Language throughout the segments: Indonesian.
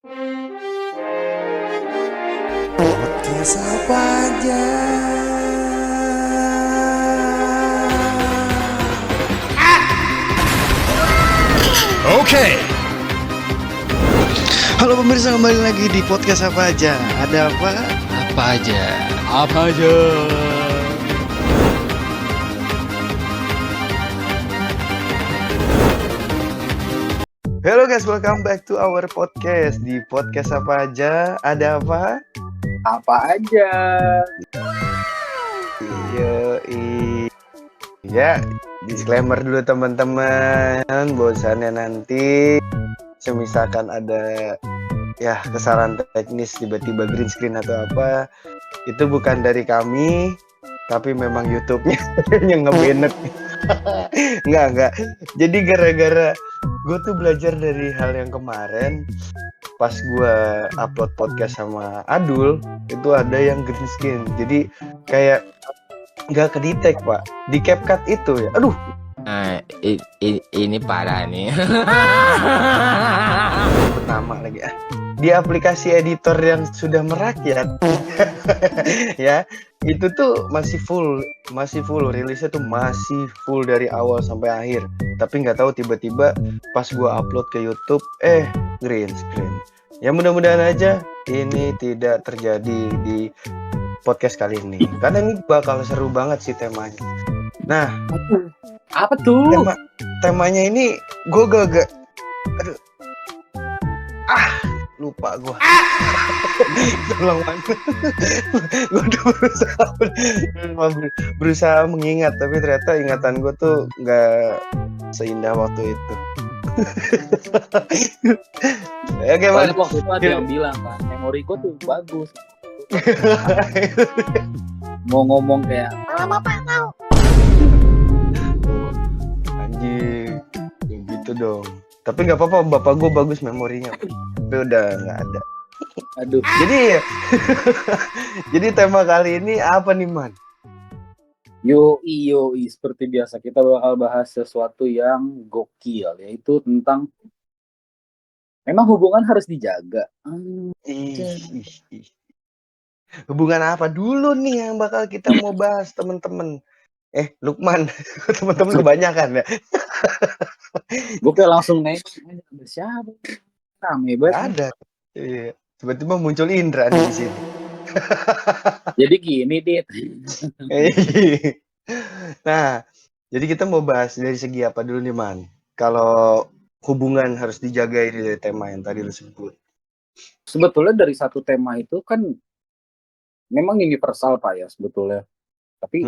Podcast apa aja? Oke. Halo pemirsa, kembali lagi di podcast apa aja? Ada apa? Apa aja? Apa aja? Hello guys, welcome back to our podcast. Di podcast apa aja? Ada apa? Apa aja? Ya, disclaimer dulu teman-teman. Bosannya nanti semisalkan ada ya kesalahan teknis, tiba-tiba green screen atau apa, itu bukan dari kami, tapi memang YouTube-nya yang ngebanet. Enggak. Jadi gara-gara gue tuh belajar dari hal yang kemarin, pas gue upload podcast sama Adul, itu ada yang green screen. Jadi kayak nggak kedetek pak, di CapCut itu ya. Aduh. Ini parah nih. Pertama lagi di aplikasi editor yang sudah merakyat. Ya, itu tuh masih full rilisnya tuh masih full dari awal sampai akhir. Tapi nggak tahu tiba-tiba pas gua upload ke YouTube green screen. Ya mudah-mudahan aja ini tidak terjadi di podcast kali ini, karena ini bakal seru banget sih temanya. Nah, Apa tuh? temanya ini gue gak lupa gue. Tolong banget. Gue udah berusaha mengingat, tapi ternyata ingatan gue tuh nggak seindah waktu itu. Oke, Soalnya waktu itu ada yang bilang kan, memoriku tuh bagus. Mau ngomong kayak anjing, ya gitu dong. Tapi nggak apa-apa, bapak gue bagus memorinya. Tapi udah nggak ada. aduh. Jadi tema kali ini apa nih man? Yoi, seperti biasa kita bakal bahas sesuatu yang gokil, yaitu tentang memang hubungan harus dijaga. Ih. Hubungan apa dulu nih yang bakal kita mau bahas temen-temen? Lukman, teman-teman kebanyakan ya? Gue kayak langsung nengok ada siapa? Rame Gak banget. ada. Iya. Tiba-tiba muncul Indra di sini. Jadi gini, Dit. Nah, jadi kita mau bahas dari segi apa dulu nih man? Kalau hubungan harus dijaga ini dari tema yang tadi lu sebut. Sebetulnya dari satu tema itu kan memang universal Pak ya sebetulnya. Tapi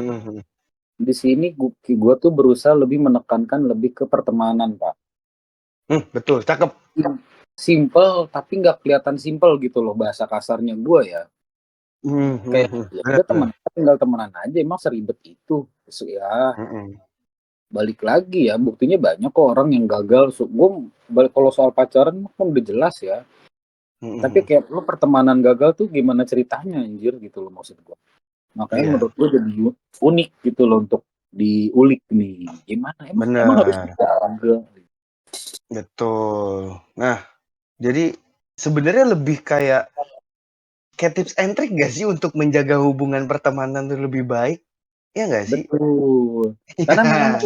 di sini gue tuh berusaha lebih menekankan lebih ke pertemanan Pak. Betul, cakep. Simple tapi nggak kelihatan simple gitu loh bahasa kasarnya gue ya. Kayak ya udah teman, tinggal temenan aja, emang seribet itu ya. Balik lagi ya, buktinya banyak kok orang yang gagal. Gue balik kalau soal pacaran kan udah jelas ya. Tapi kayak lo pertemanan gagal tuh gimana ceritanya anjir gitu loh maksud gue. Makanya menurut gue jadi unik gitu loh untuk diulik nih. Gimana emang harus dijaga. Betul. Nah, jadi sebenarnya lebih kayak tips and trick gak sih untuk menjaga hubungan pertemanan itu lebih baik? Ya gak sih? Betul. Karena memang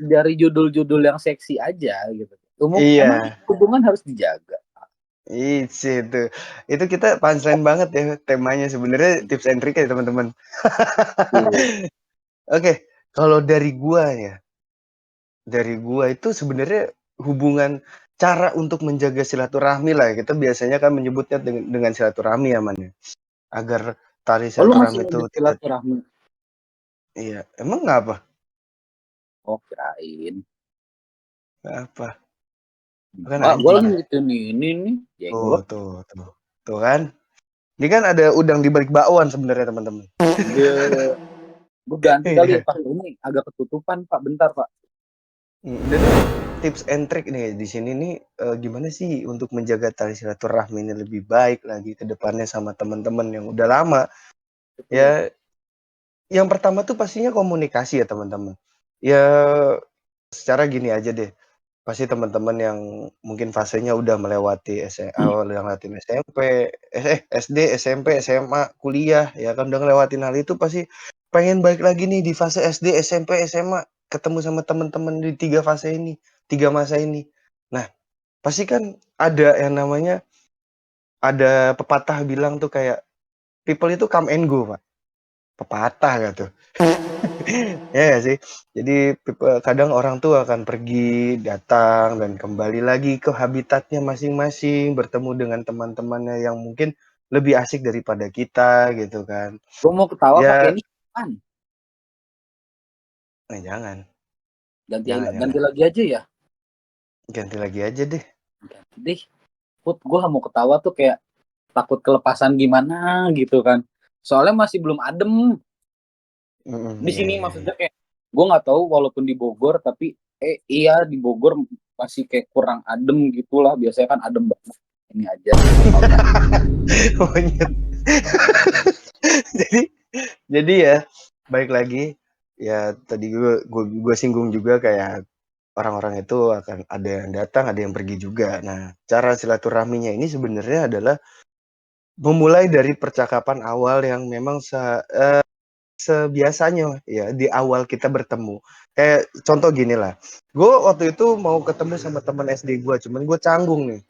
dari judul-judul yang seksi aja gitu. Iya. Hubungan harus dijaga. Itu kita punchline banget ya temanya sebenarnya tips and trick ya teman-teman. Oke, kalau dari gua itu sebenarnya hubungan cara untuk menjaga silaturahmi lah. Kita biasanya kan menyebutnya dengan silaturahmi ya man. Agar tali silaturahmi itu tidak. Iya, emang nggak apa? Oh kirain. Nggak apa? Gue lagi gitu nih, ini jenggot. Tuh kan. Ini kan ada udang di balik bakwan sebenarnya teman-teman. Gue ganti kali Pak, ini agak ketutupan Pak, bentar Pak. Dan tips and trick nih di sini nih gimana sih untuk menjaga tali silaturahmi ini lebih baik lagi ke depannya sama teman-teman yang udah lama. Betul. Ya, yang pertama tuh pastinya komunikasi ya teman-teman. Ya secara gini aja deh. pasti teman-teman yang mungkin fasenya udah melewati udah ngelewatin SMP, SD, SMP, SMA, kuliah, ya kan, udah ngelewatin hal itu pasti pengen balik lagi nih di fase SD, SMP, SMA, ketemu sama teman-teman di 3 fase ini, 3 masa ini. Nah, pasti kan ada yang namanya ada pepatah bilang tuh kayak, "People itu come and go," Pak. Pepatah nggak tuh? Ya nggak sih? Jadi kadang orang tuh akan pergi, datang, dan kembali lagi ke habitatnya masing-masing, bertemu dengan teman-temannya yang mungkin lebih asik daripada kita gitu kan. Gue mau ketawa pakai Ya, ini kan. jangan, Ganti jangan. lagi aja ya. Ganti lagi aja deh. Ganti deh. Gue mau ketawa tuh kayak takut kelepasan gimana gitu kan. Soalnya masih belum adem di Iya, sini, iya, iya. maksudnya kayak gue nggak tahu walaupun di Bogor, tapi iya di Bogor masih kayak kurang adem gitulah. Biasanya kan adem banget. Ini aja. Monyet. jadi jadi ya baik lagi ya, tadi gue singgung juga kayak orang-orang itu akan ada yang datang, ada yang pergi juga. Nah, cara silaturahminya ini sebenarnya adalah memulai dari percakapan awal yang memang sebiasanya ya di awal kita bertemu. Kayak contoh gini lah, gue waktu itu mau ketemu sama teman SD gue, cuman gue canggung nih,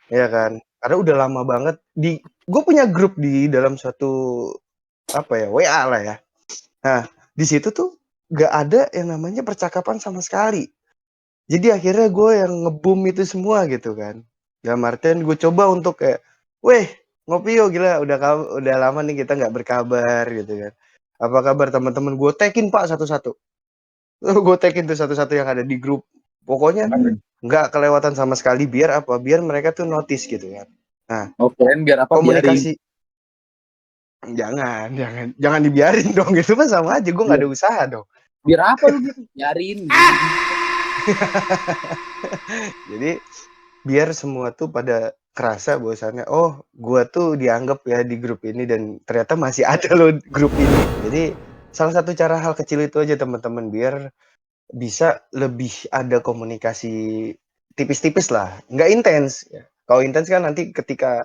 ya kan? Karena udah lama banget gue punya grup di dalam suatu apa ya, WA lah ya. Nah, di situ tuh gak ada yang namanya percakapan sama sekali. Jadi akhirnya gue yang nge-boom itu semua gitu kan. Dalam artian gue coba untuk kayak, weh ngopi yuk, gila udah lama nih kita nggak berkabar gitu kan. Apa kabar teman-teman, gue tagin Pak satu-satu. Gue tagin tuh satu-satu yang ada di grup. Pokoknya nggak kelewatan sama sekali, biar apa? Biar mereka tuh notice gitu kan. Nah, Biar apa? Biarin. komunikasi jangan dibiarin dong, gitu kan sama aja gue nggak ada usaha dong. Biar apa lu gitu? Biarin. Jadi biar semua tuh pada kerasa bahwasannya, oh gua tuh dianggap ya di grup ini dan ternyata masih ada loh grup ini. Jadi salah satu cara hal kecil itu aja teman-teman, biar bisa lebih ada komunikasi tipis-tipis lah, nggak intens ya. Kalau intens kan nanti ketika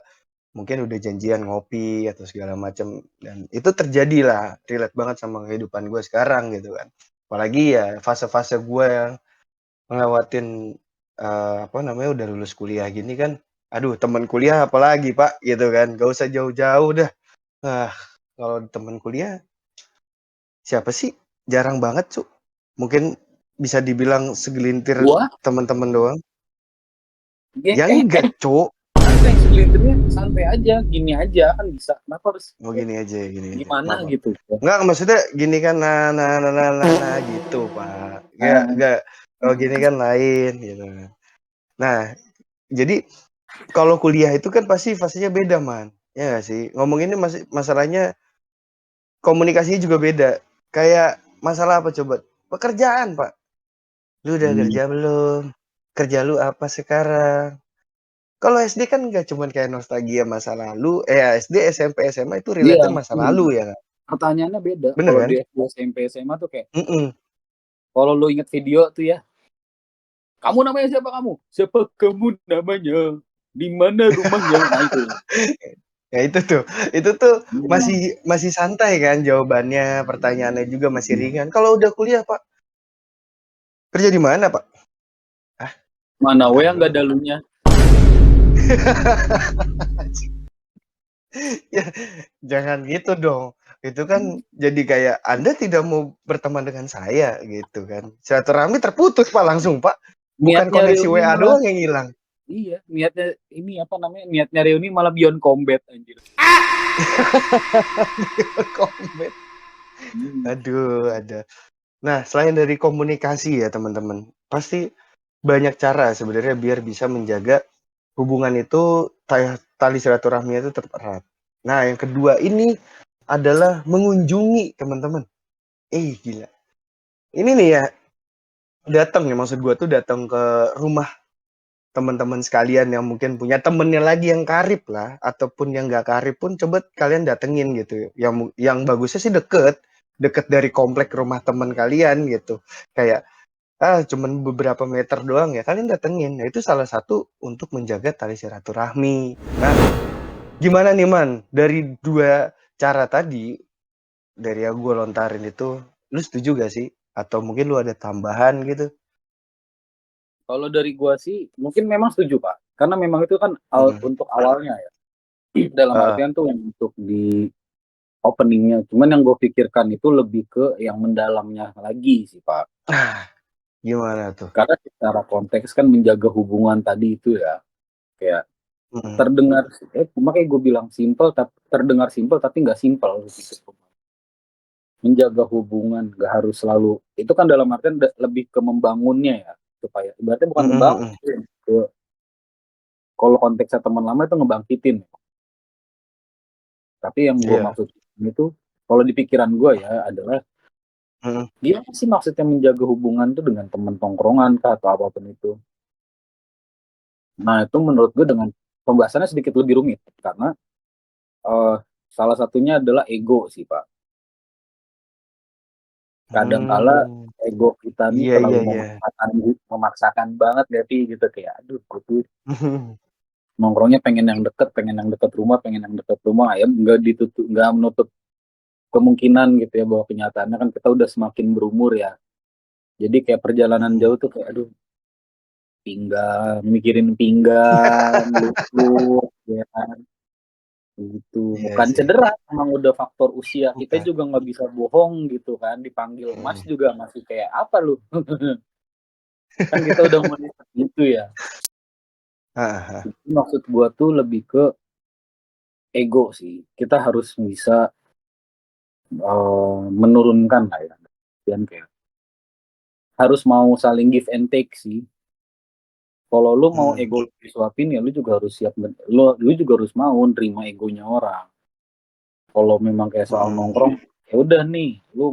mungkin udah janjian ngopi atau segala macam, dan itu terjadilah, relate banget sama kehidupan gue sekarang gitu kan. Apalagi ya fase-fase gue yang ngelewatin, apa namanya, udah lulus kuliah gini kan, aduh teman kuliah apalagi Pak, gitu kan, gak usah jauh-jauh dah. Kalau teman kuliah, siapa sih? Jarang banget, Cuk. Mungkin bisa dibilang segelintir Gua teman-teman doang. Ya eh enggak, Cuk. santai, segelintirnya santai aja, gini aja kan bisa. Kenapa harus Oh gini aja, gimana maaf. gitu? Enggak, maksudnya gini kan, nah gitu Pak. Enggak, kalau gini kan lain gitu. Nah, jadi kalau kuliah itu kan pasti fasenya beda, Man. Ya nggak sih? Ngomonginnya masalahnya komunikasinya juga beda. Kayak masalah apa coba? Pekerjaan, Pak. Lu udah kerja belum? Kerja lu apa sekarang? Kalau SD kan nggak cuman kayak nostalgia masa lalu, SD, SMP, SMA itu Iya, relate masa lalu ya kan? pertanyaannya beda. Bener Kalau kan? di SD, SMP, SMA tuh kayak, Mm-mm. kalau lu inget video tuh ya, kamu namanya siapa kamu? Siapa kamu namanya? Di mana rumahnya? Nah itu. Ya itu tuh masih santai kan jawabannya, pertanyaannya juga masih ringan. Kalau udah kuliah, Pak, kerja di mana, Pak? Ah, Mana we bentar yang dulu. gak dalunya? Ya, jangan gitu dong. Itu kan jadi kayak Anda tidak mau berteman dengan saya gitu kan. Silaturahmi terputus Pak langsung Pak. Bukan Niatnya koneksi reuni WA malah, doang yang hilang. iya, niatnya ini apa namanya? Niatnya reuni malah Beyond Combat anjir. Komen. Aduh, ada. Nah, selain dari komunikasi ya teman-teman, pasti banyak cara sebenarnya biar bisa menjaga hubungan itu, tali silaturahmi itu tetap erat. Nah, yang kedua ini adalah mengunjungi teman-teman. Gila. Ini nih ya, datang ya, maksud gue tuh datang ke rumah teman-teman sekalian yang mungkin punya temennya lagi yang karib lah, ataupun yang nggak karib pun coba kalian datengin gitu. Yang bagusnya sih deket dari komplek rumah teman kalian gitu. Kayak cuman beberapa meter doang ya, kalian datengin. Nah, itu salah satu untuk menjaga tali silaturahmi. Nah, gimana nih, Man? Dari 2 cara tadi, dari yang gue lontarin itu, lu setuju gak sih? Atau mungkin lu ada tambahan gitu? Kalau dari gua sih mungkin memang setuju, Pak. Karena memang itu kan Mhm, untuk awalnya ya. Dalam heeh. artian tuh untuk di openingnya. Cuman yang gue pikirkan itu lebih ke yang mendalamnya lagi sih, Pak. Nah, gimana tuh? Karena secara konteks kan menjaga hubungan tadi itu ya, kayak Mhm, terdengar makanya gue bilang simpel tapi terdengar simpel tapi nggak simpel gitu. Menjaga hubungan nggak harus selalu itu kan dalam artian lebih ke membangunnya ya, supaya ibaratnya bukan mhm ngebangun mhm. ke kalau konteksnya teman lama itu ngebangkitin. Tapi yang gue Iya, maksud itu kalau di pikiran gue ya adalah mhm, gimana sih maksudnya menjaga hubungan tuh dengan teman tongkrongan kah atau apapun itu. Nah, itu menurut gue dengan pembahasannya sedikit lebih rumit karena eh, salah satunya adalah ego sih, Pak. Kadangkala mmm, ego kita nih iya terlalu iya iya. memaksakan banget ya sih gitu kayak aduh gue tuh nongkrongnya pengen yang deket rumah, pengen yang deket rumah ya nggak menutup kemungkinan gitu ya bahwa kenyataannya kan kita udah semakin berumur ya. Jadi kayak perjalanan Mhm, jauh tuh kayak aduh mikirin pinggang, lutut, ya kan. Gitu, iya bukan sih, cedera, emang udah faktor usia, kita bukan, juga nggak bisa bohong gitu kan, dipanggil Mas mhm, juga masih kayak, "Apa lu?" Kan kita udah mulai gitu ya. heeh heeh, Jadi maksud gua tuh lebih ke ego sih, kita harus bisa, menurunkan lah ya, dan kayak harus mau saling give and take sih. Kalau lu mau mhm, ego lu disuapin ya lu juga harus siap lu juga harus mau nerima egonya orang. Kalau memang kayak soal mhm, nongkrong, ya udah nih, lu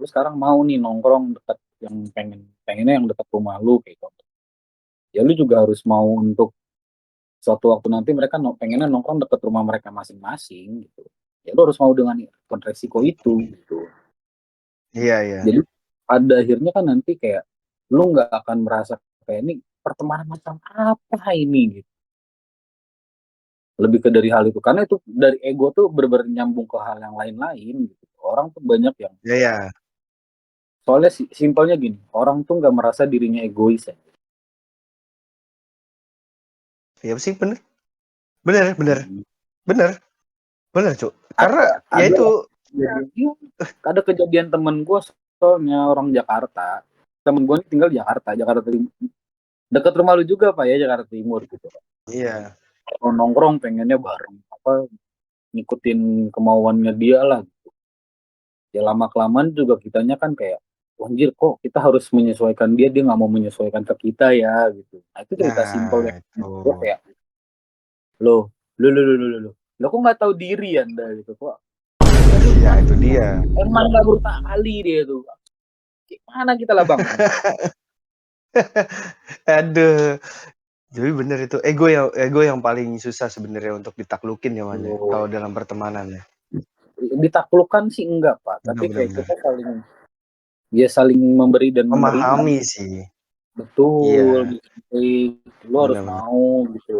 sekarang mau nih nongkrong dekat yang pengennya yang dekat rumah lu kayak gitu. Ya lu juga harus mau untuk suatu waktu nanti mereka pengennya nongkrong dekat rumah mereka masing-masing gitu. Ya lu harus mau dengan resiko itu gitu. iya iya, Jadi pada akhirnya kan nanti kayak lu nggak akan merasa kayak ini pertemanan macam apa ini gitu. Lebih ke dari hal itu karena itu dari ego tuh nyambung ke hal yang lain-lain gitu. Orang tuh banyak yang iya iya, soalnya simpelnya gini, orang tuh nggak merasa dirinya egois ya. iya sih bener bener bener Mhm. bener bener, Cuk, karena ya Ada itu iya, ada kejadian temen gue soalnya orang Jakarta. Temen gue tinggal di Jakarta, Jakarta Timur. Deket rumah lu juga Pak ya, Jakarta Timur gitu. iya, Kalau nongkrong pengennya bareng, apa ngikutin kemauannya dia lah. Ya lama kelamaan juga kitanya kan kayak, "Wah, anjir kok kita harus menyesuaikan dia, dia nggak mau menyesuaikan ke kita ya gitu. Nah itu cerita simpel nah ya. itu, Gue kayak, loh, lo kok nggak tahu diri anda gitu kok. Aduh, iya itu dia. emang nggak brutal kali dia tuh. Gimana kita lah bang? Aduh, jadi bener itu ego yang paling susah sebenarnya untuk ditaklukin ya, Man, ya, Tuh, kalau dalam pertemanan ya. ditaklukkan sih enggak Pak, Bener tapi bener kayak bener. kita saling memberi dan menerima. Memahami sih, Betul, iya, gitu. Lu harus bener bener. mau gitu.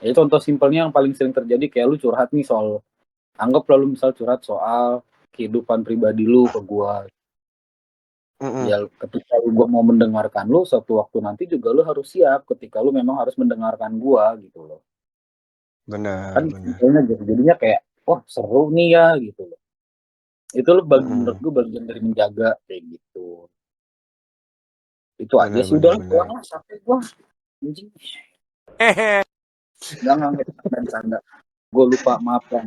Ya contoh simpelnya yang paling sering terjadi kayak lu curhat nih soal anggap lalu misal curhat soal kehidupan pribadi lu ke gua. Mhm, Ya ketika gua mau mendengarkan lu suatu waktu nanti juga lu harus siap ketika lu memang harus mendengarkan gua gitu loh. Kan bener bener. simpelnya gitu. Jadinya kayak wah seru nih ya gitu loh. Itu lu menurut Mhm, gua bagian dari menjaga kayak gitu. Itu aja bener sih udah bener bener. pulang lah capek gua. Anjing. Enggak bercanda. Gue lupa maaf kan.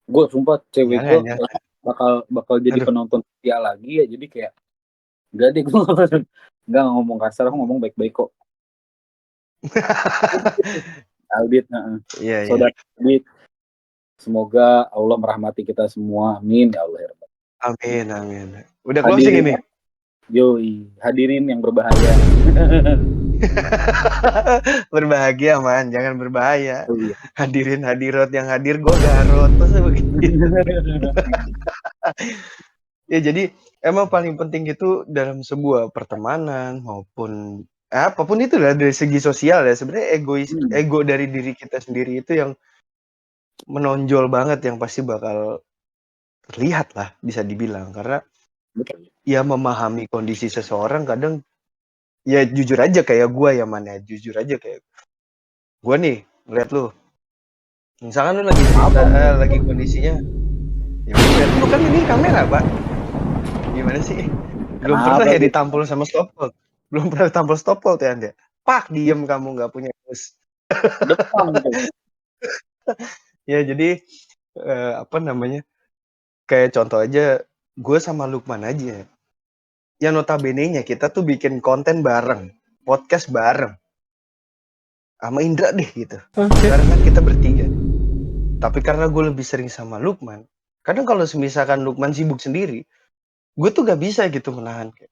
Gue sumpah cewek gue Jangan jangan. bakal bakal jadi Aduh. penonton setia lagi ya jadi kayak enggak deh gue enggak ngomong kasar aku ngomong baik-baik kok. Aldit, Iya iya. saudara Aldit, semoga Allah merahmati kita semua amin ya Allah ya Rabbal. Amin amin. Udah closing Hadirin ini? yoi hadirin yang berbahaya. Berbahagia, Man, jangan berbahaya. Oh iya. Hadirin hadirat yang hadir, gua garot, masa begitu? Ya jadi emang paling penting itu dalam sebuah pertemanan maupun apapun itu lah dari segi sosial ya sebenarnya ego dari diri kita sendiri itu yang menonjol banget yang pasti bakal terlihat lah bisa dibilang karena Betul. ya memahami kondisi seseorang kadang ya jujur aja kayak gue ya mana jujur aja kayak gue nih ngeliat lu misalkan lu lagi cerita lagi kondisinya ya gue ngeliat lu kan ini kamera pak gimana sih belum pernah Kenapa ya gitu? ditampol sama stopwatch belum pernah ditampol stopwatch ya anda pak diem kamu nggak punya bos Depan tuh. ya jadi apa namanya kayak contoh aja gue sama Lukman aja ya notabene-nya kita tuh bikin konten bareng podcast bareng sama Indra deh gitu barengan kita bertiga tapi karena gue lebih sering sama Lukman kadang kalau misalkan Lukman sibuk sendiri gue tuh gak bisa gitu menahan kayak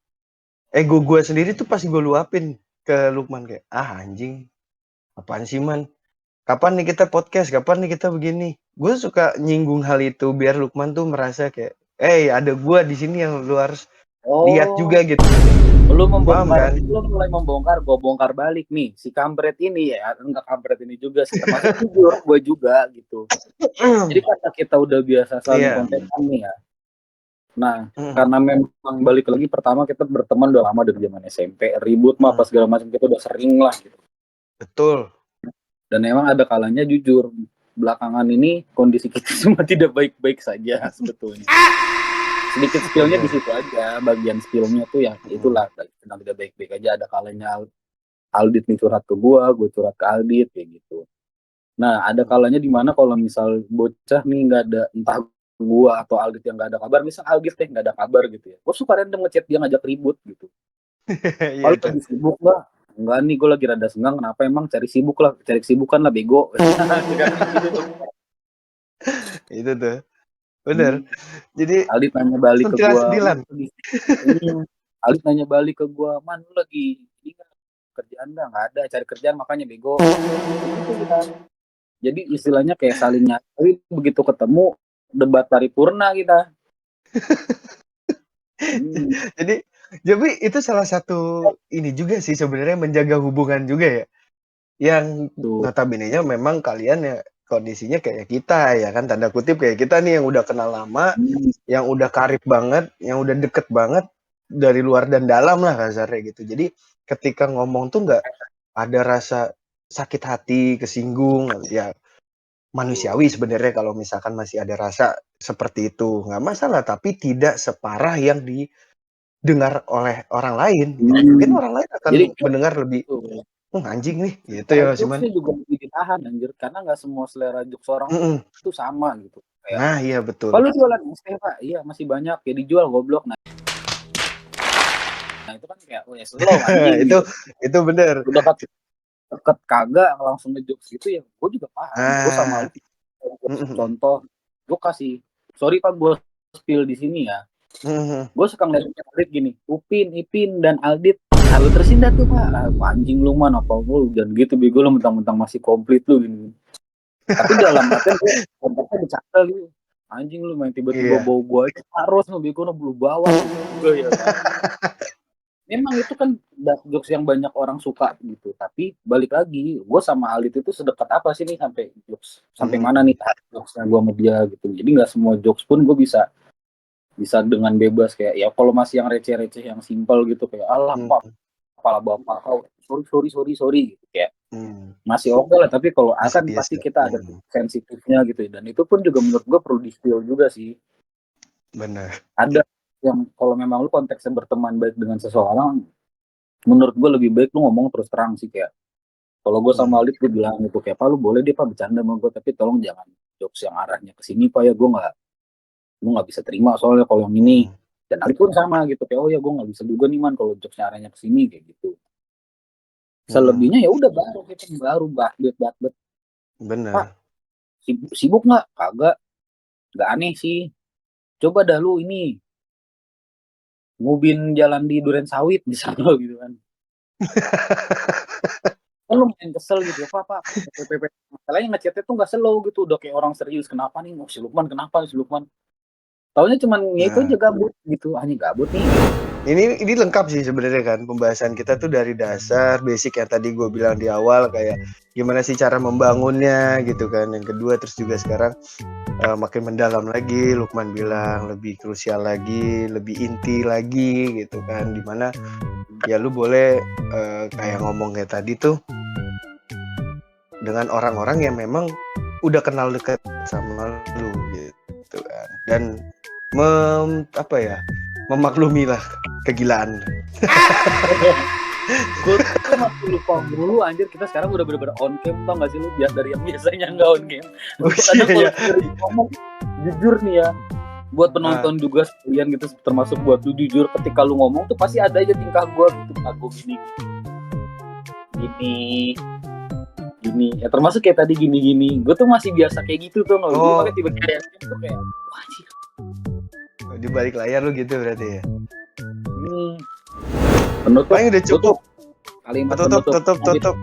ego gue sendiri tuh pasti gue luapin ke Lukman kayak anjing apaan sih man kapan nih kita podcast kapan nih kita begini gue suka nyinggung hal itu biar Lukman tuh merasa kayak ada gue di sini yang lu harus lihat juga gitu Lu paham membongkar, kan lu mulai membongkar, gue bongkar balik nih si kampret ini ya, enggak kampret ini juga sih, termasuk jujur gue juga gitu. Jadi karena kita udah biasa saling iya kontekan nih ya. Nah, karena memang balik lagi pertama kita berteman udah lama dari zaman SMP, ribut mah apa segala macam kita udah sering lah gitu. betul Dan memang ada kalanya jujur belakangan ini kondisi kita semua tidak baik-baik saja sebetulnya. Sedikit skillnya di situ aja, bagian skillnya tuh ya itulah sedang tidak baik-baik aja. Ada kalanya Aldit nih curhat ke gue curhat ke Aldit kayak gitu. Nah ada kalanya di mana kalau misal bocah nih nggak ada entah gue atau Aldit yang nggak ada kabar, misal Aldit nggak ada kabar gitu ya, gue suka random ngechat dia ngajak ribut gitu. iya Kalau itu lagi sibuk lah, enggak nih gue lagi rada senggang, kenapa emang cari sibuk lah, cari kesibukan lah bego. Gitu tuh. itu tuh bener jadi Aldit nanya balik ke gue, sentilan-sentilan Aldit nanya balik ke gue, man lu lagi ini nggak, kerjaan nggak ada, cari kerjaan makanya bego. Gitu kita. Jadi istilahnya kayak saling nyari, begitu ketemu debat paripurna kita. jadi itu salah satu ini juga sih sebenarnya menjaga hubungan juga ya yang Tuh. notabene-nya memang kalian ya kondisinya kayak kita ya kan tanda kutip kayak kita nih yang udah kenal lama yang udah karib banget yang udah deket banget dari luar dan dalam lah kasarnya gitu jadi ketika ngomong tuh nggak ada rasa sakit hati kesinggung ya manusiawi sebenarnya kalau misalkan masih ada rasa seperti itu nggak masalah tapi tidak separah yang didengar oleh orang lain mungkin orang lain akan Jadi mendengar lebih tuh, anjing nih gitu ya selera Mas Iman jokesnya juga lebih ditahan anjir, karena nggak semua selera jokes orang itu sama gitu. Kayak, nah iya betul kalau jualan ST Pak, iya masih banyak ya dijual goblok. Nah itu kan kayak, oh ya slow anjing itu gitu. itu bener Udah deket kagak langsung ngejokes gitu ya, gue juga paham. Gue sama ah lu contoh, gue kasih, sorry Pak gue spill di sini ya. Gue suka ngeliat Aldit gini, Upin, Ipin, dan Aldit. Nah, lu terusin dah tuh Pak. Anjing lu man, apa lu dan gitu bego lu mentang-mentang masih komplit lu gini. Tapi dalam artian gue kontaknya bercanda lu. Anjing lu main tiba-tiba iya bawa gue aja harus lu bego lu belum bawa juga ya kan. Memang itu kan jokes yang banyak orang suka gitu. Tapi balik lagi, gue sama Aldit itu sedekat apa sih nih sampai jokes sampai mana nih jokesnya gue sama dia gitu. Jadi nggak semua jokes pun gue bisa dengan bebas kayak ya kalau masih yang receh-receh yang simpel gitu kayak alah pak kepala bapak kau sorry gitu kayak masih oke lah, tapi kalau masih akan biasa pasti kita ada sensitifnya gitu ya. Dan itu pun juga menurut gue perlu di-feel juga sih. benar Ada yang kalau memang lu konteksnya berteman baik dengan seseorang, menurut gue lebih baik lu ngomong terus terang sih. Kayak kalau gue sama Alif gue bilang gitu kayak pak lu boleh deh pak bercanda sama gue, tapi tolong jangan jokes yang arahnya ke sini pak ya, gue nggak bisa terima soalnya kalau yang ini. Dan Ali pun sama gitu kayak oh ya gue nggak bisa juga nih man kalau jokesnya arahnya ke sini kayak gitu. Selebihnya ya udah baru kita baru bahbet pak benar sibuk nggak nggak aneh sih, coba dah lu ini ngubin jalan di Duren Sawit di sana gitu kan. Kan lu main kesel gitu ya pak masalahnya ngechatnya tuh nggak slow gitu udah kayak orang serius, kenapa nih si Lukman kenapa nih si Lukman Taunya cuman ya itu Nah, aja gabut gitu, hanya gabut nih. ini lengkap sih sebenarnya kan pembahasan kita tuh dari dasar basic yang tadi gue bilang di awal kayak gimana sih cara membangunnya gitu kan. Yang kedua terus juga sekarang makin mendalam lagi, Lukman bilang lebih krusial lagi, lebih inti lagi gitu kan, dimana ya lu boleh kayak ngomong kayak tadi tuh dengan orang-orang yang memang udah kenal dekat sama lu gitu kan, dan memaklumi lah kegilaan. Gue tuh masih lupa mulu anjir, kita sekarang udah bener-bener on cam, tau gak sih lu, dari yang biasanya nggak on cam. Kadang kalau ngomong jujur nih ya, buat penonton juga sekalian gitu, termasuk buat lu, jujur ketika lu ngomong tuh pasti ada aja tingkah gue gitu, aku gini ya, termasuk kayak tadi gini gue tuh masih biasa kayak gitu tuh. Gue pakai tiba-tiba kayak gitu, kayak wah anjir, di balik layar lu gitu berarti ya. Penutup, paling udah cukup. Kalimat tutup.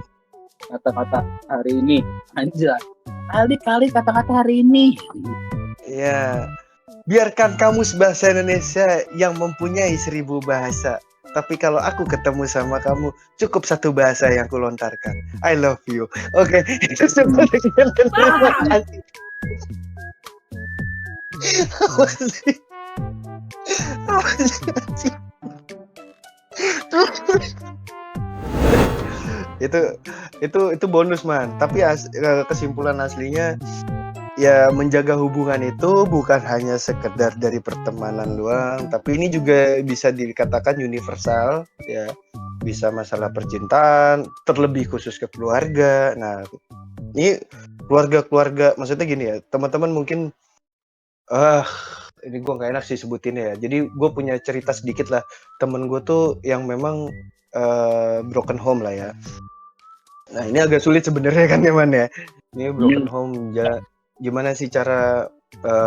Kata-kata hari ini, anjay. Kali kata-kata hari ini. Ya, biarkan kamus bahasa Indonesia yang mempunyai 1000 bahasa. Tapi kalau aku ketemu sama kamu, cukup 1 bahasa yang kulontarkan. I love you. Oke, itu sudah itu bonus man, tapi kesimpulan aslinya ya, menjaga hubungan itu bukan hanya sekedar dari pertemanan doang, tapi ini juga bisa dikatakan universal ya, bisa masalah percintaan, terlebih khusus ke keluarga. Nah, ini keluarga maksudnya gini ya, teman-teman mungkin ini gue gak enak sih sebutinnya ya. Jadi gue punya cerita sedikit lah, temen gue tuh yang memang broken home lah ya. Nah, ini agak sulit sebenarnya kan ya man ya, ini broken home gimana sih cara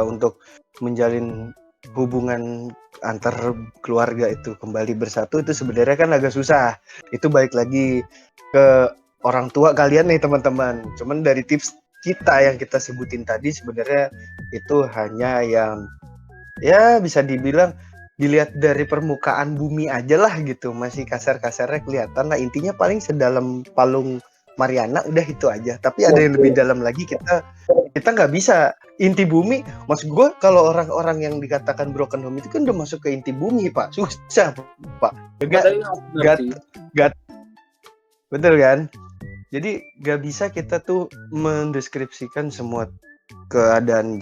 untuk menjalin hubungan antar keluarga itu kembali bersatu, itu sebenarnya kan agak susah. Itu balik lagi ke orang tua kalian nih teman-teman. Cuman dari tips kita yang kita sebutin tadi sebenarnya itu hanya yang ya bisa dibilang dilihat dari permukaan bumi aja lah gitu, masih kasar-kasarnya kelihatan lah. Intinya paling sedalam palung Mariana, udah itu aja. Tapi ada yang lebih dalam lagi, kita nggak bisa inti bumi. Maksud gue kalau orang-orang yang dikatakan broken home itu kan udah masuk ke inti bumi pak, susah pak. Gak betul kan? Jadi gak bisa kita tuh mendeskripsikan semua keadaan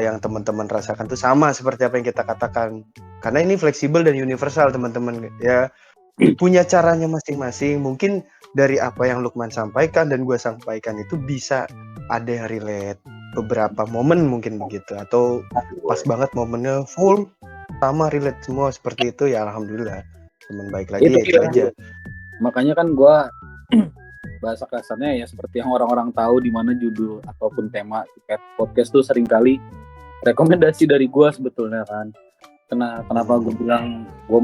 yang teman-teman rasakan tuh sama seperti apa yang kita katakan, karena ini fleksibel dan universal teman-teman ya, punya caranya masing-masing. Mungkin dari apa yang Lukman sampaikan dan gue sampaikan itu bisa ada yang relate beberapa momen mungkin begitu, atau pas banget momennya full sama relate semua seperti itu ya, alhamdulillah. Teman baik lagi itu aja. Makanya kan gue bahasa kasarnya ya seperti yang orang-orang tahu, di mana judul ataupun tema podcast tuh seringkali rekomendasi dari gue sebetulnya kan. Kenapa gue bilang gue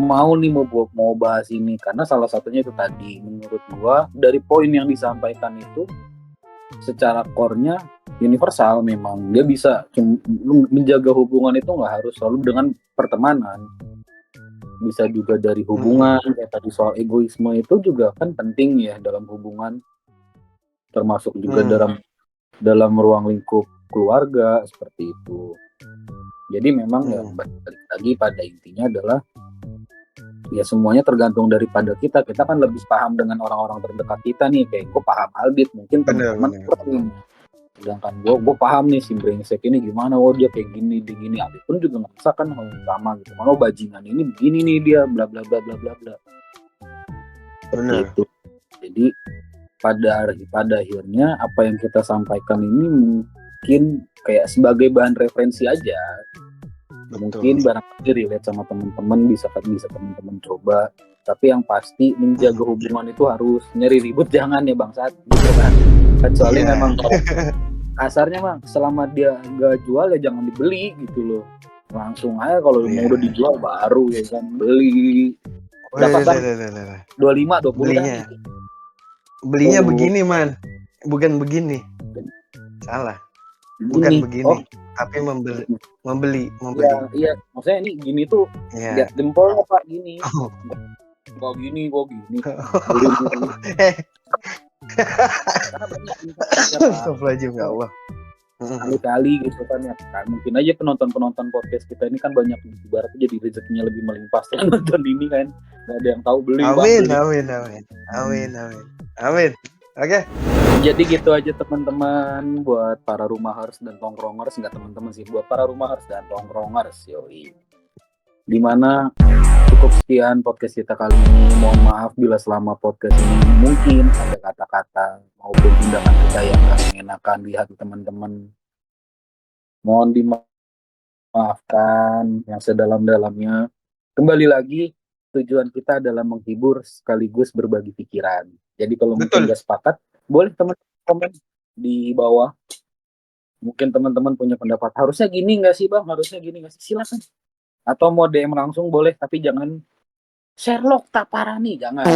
mau bahas ini, karena salah satunya itu tadi, menurut gue dari poin yang disampaikan itu secara core-nya universal. Memang dia bisa menjaga hubungan itu nggak harus selalu dengan pertemanan, bisa juga dari hubungan. Kayak tadi soal egoisme itu juga kan penting ya dalam hubungan, termasuk juga dalam ruang lingkup keluarga seperti itu. Jadi memang ya balik lagi pada intinya adalah ya semuanya tergantung daripada kita kan lebih paham dengan orang-orang terdekat kita nih. Kayak gue paham Albit, mungkin teman-teman sedangkan gue paham nih si brengsek ini gimana, dia kayak gini. Albit pun juga ngerasa kan sama gitu, malah bajingan ini begini nih dia, bla bla bla bla bla bla. Itu jadi pada akhirnya apa yang kita sampaikan ini mungkin kayak sebagai bahan referensi aja. Mungkin barangkali relate sama teman-teman, bisa teman-teman coba. Tapi yang pasti menjaga hubungan itu harus nyari ribut, jangan ya bangsat gitu kan. Kecuali memang kasarnya mah selama dia gak jual ya jangan dibeli gitu loh. Langsung aja kalau mau udah dijual baru ya kan beli. Dapat 25 20 belinya. Belinya begini man, bukan begini. Salah. bukan Gini. begini, Oh, tapi membeli. iya. Maksudnya ini gini tuh Iya. lihat jempolnya Pak gini. Oh. Kok gini. Eh, Karena banyak Pak. astagfirullahaladzim ya Allah. Kali-kali gitu kan ya. Kan mungkin aja penonton podcast kita ini kan banyak ibaratnya jadi rezekinya lebih melimpah setelah nonton ini kan. Gak ada yang tahu beli Bang, Amin, beli. amin. Oke. Jadi gitu aja teman-teman buat para rumahers dan tongkrongers, enggak teman-teman sih, buat para rumahers dan tongkrongers yoi. Dimana cukup sekian podcast kita kali ini. Mohon maaf bila selama podcast ini mungkin ada kata-kata maupun tindakan kita yang gak mengenakan di hati teman-teman. Mohon dimaafkan yang sedalam-dalamnya. Kembali lagi, tujuan kita adalah menghibur sekaligus berbagi pikiran. Jadi kalau mungkin gak sepakat, boleh teman-teman komen di bawah. Mungkin teman-teman punya pendapat, harusnya gini nggak sih Bang? Harusnya gini nggak sih? Silakan. Atau mau DM langsung boleh, tapi jangan Sherlock Taparani, jangan.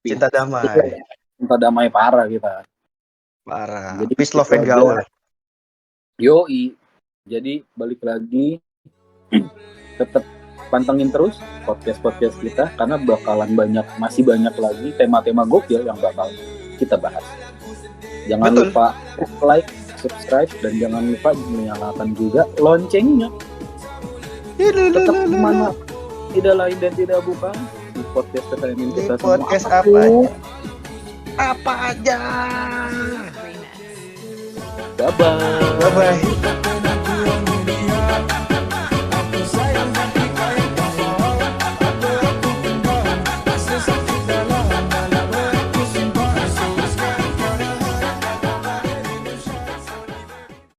Kita jangan. Cinta damai parah kita. Parah. Jadi Peace, love, and gaul. Yoi. Jadi balik lagi, tetap pantengin terus podcast kita karena bakalan masih banyak lagi tema-tema gokil yang bakal kita bahas. Jangan lupa like, subscribe, dan jangan lupa menyalakan juga loncengnya. Tetap mana tidak lain dan tidak bukan di podcast kesayangan kita semua. Podcast apa aja. Bye bye.